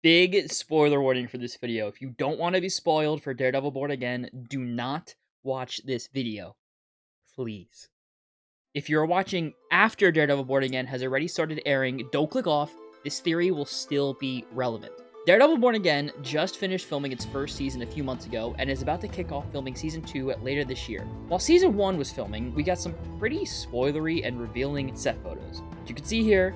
Big spoiler warning for this video. If you don't want to be spoiled for Daredevil Born Again, do not watch this video. Please. If you're watching after Daredevil Born Again has already started airing, don't click off. This theory will still be relevant. Daredevil Born Again just finished filming its first season a few months ago and is about to kick off filming season 2 later this year. While season 1 was filming, we got some pretty spoilery and revealing set photos. As you can see here,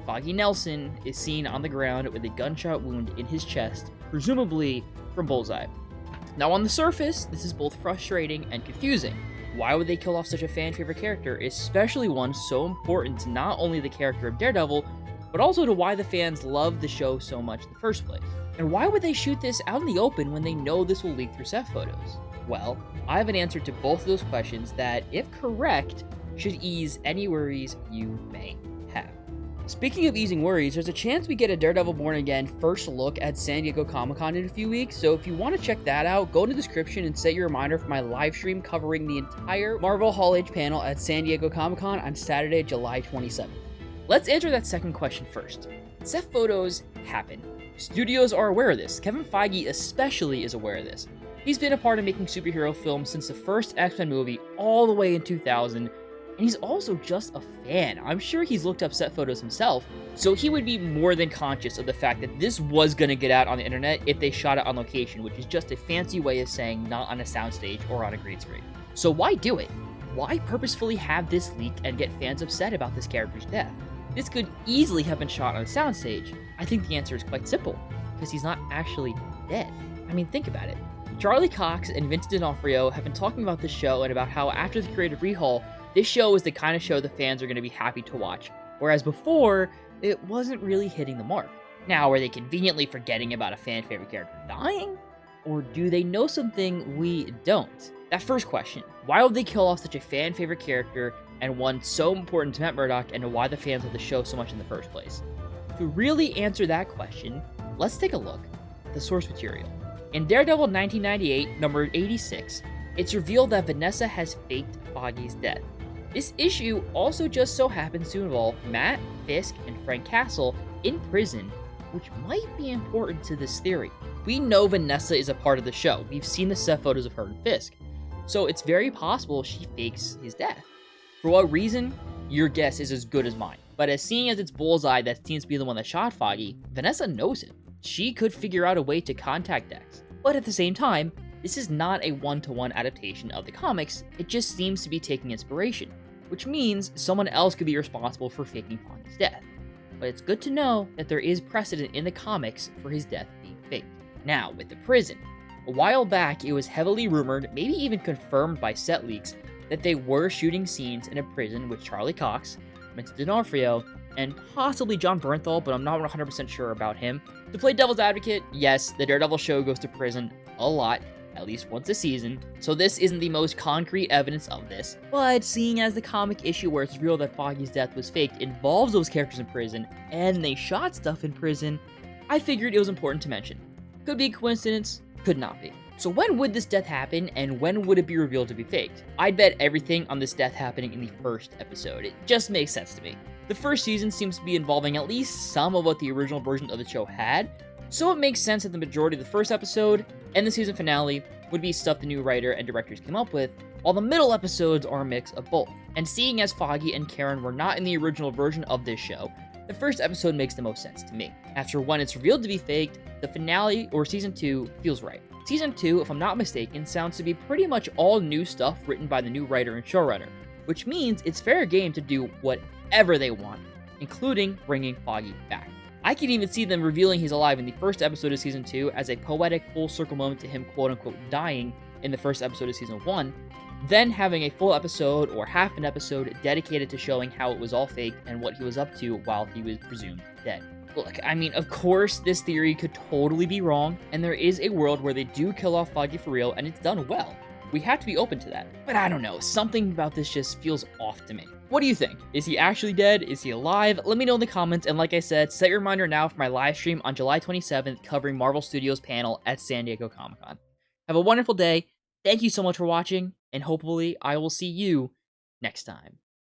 Foggy Nelson is seen on the ground with a gunshot wound in his chest, presumably from Bullseye. Now on the surface, this is both frustrating and confusing. Why would they kill off such a fan-favorite character, especially one so important to not only the character of Daredevil, but also to why the fans love the show so much in the first place? And why would they shoot this out in the open when they know this will leak through set photos? Well, I have an answer to both of those questions that, if correct, should ease any worries you may have. Speaking of easing worries, there's a chance we get a Daredevil Born Again first look at San Diego Comic-Con in a few weeks, so if you want to check that out, go in the description and set your reminder for my live stream covering the entire Marvel Hall H panel at San Diego Comic-Con on Saturday, July 27th. Let's answer that second question first. Set photos happen. Studios are aware of this. Kevin Feige especially is aware of this. He's been a part of making superhero films since the first X-Men movie all the way in 2000, and he's also just a fan. I'm sure he's looked up set photos himself, so he would be more than conscious of the fact that this was going to get out on the internet if they shot it on location, which is just a fancy way of saying not on a soundstage or on a green screen. So why do it? Why purposefully have this leak and get fans upset about this character's death? This could easily have been shot on a soundstage. I think the answer is quite simple, because he's not actually dead. I mean, think about it. Charlie Cox and Vince D'Onofrio have been talking about this show and about how after the creative rehaul, this show is the kind of show the fans are going to be happy to watch, whereas before, it wasn't really hitting the mark. Now, are they conveniently forgetting about a fan-favorite character dying? Or do they know something we don't? That first question, why would they kill off such a fan-favorite character and one so important to Matt Murdock, and why the fans love the show so much in the first place? To really answer that question, let's take a look at the source material. In Daredevil 1998, number 86, it's revealed that Vanessa has faked Foggy's death. This issue also just so happens to involve Matt, Fisk, and Frank Castle in prison, which might be important to this theory. We know Vanessa is a part of the show. We've seen the set photos of her and Fisk, so it's very possible she fakes his death. For what reason? Your guess is as good as mine. But as seeing as it's Bullseye that seems to be the one that shot Foggy, Vanessa knows him. She could figure out a way to contact Dex. But at the same time, this is not a one-to-one adaptation of the comics, it just seems to be taking inspiration, which means someone else could be responsible for faking Foggy's death. But it's good to know that there is precedent in the comics for his death being faked. Now, with the prison. A while back, it was heavily rumored, maybe even confirmed by set leaks, that they were shooting scenes in a prison with Charlie Cox, Vince D'Onofrio, and possibly John Bernthal, but I'm not 100% sure about him. To play devil's advocate, yes, the Daredevil show goes to prison a lot, at least once a season, so this isn't the most concrete evidence of this, but seeing as the comic issue where it's real that Foggy's death was faked involves those characters in prison, and they shot stuff in prison, I figured it was important to mention. Could be a coincidence, could not be. So when would this death happen, and when would it be revealed to be faked? I'd bet everything on this death happening in the first episode. It just makes sense to me. The first season seems to be involving at least some of what the original version of the show had, so it makes sense that the majority of the first episode and the season finale would be stuff the new writer and directors came up with, while the middle episodes are a mix of both. And seeing as Foggy and Karen were not in the original version of this show, the first episode makes the most sense to me. After when it's revealed to be faked, the finale or season 2 feels right. Season 2, if I'm not mistaken, sounds to be pretty much all new stuff written by the new writer and showrunner, which means it's fair game to do whatever they want, including bringing Foggy back. I can even see them revealing he's alive in the first episode of season 2 as a poetic full circle moment to him quote-unquote dying in the first episode of season 1, then having a full episode or half an episode dedicated to showing how it was all faked and what he was up to while he was presumed dead. Look, I mean, of course, this theory could totally be wrong, and there is a world where they do kill off Foggy for real, and it's done well. We have to be open to that. But I don't know, something about this just feels off to me. What do you think? Is he actually dead? Is he alive? Let me know in the comments, and like I said, set your reminder now for my live stream on July 27th covering Marvel Studios panel at San Diego Comic-Con. Have a wonderful day, thank you so much for watching, and hopefully I will see you next time.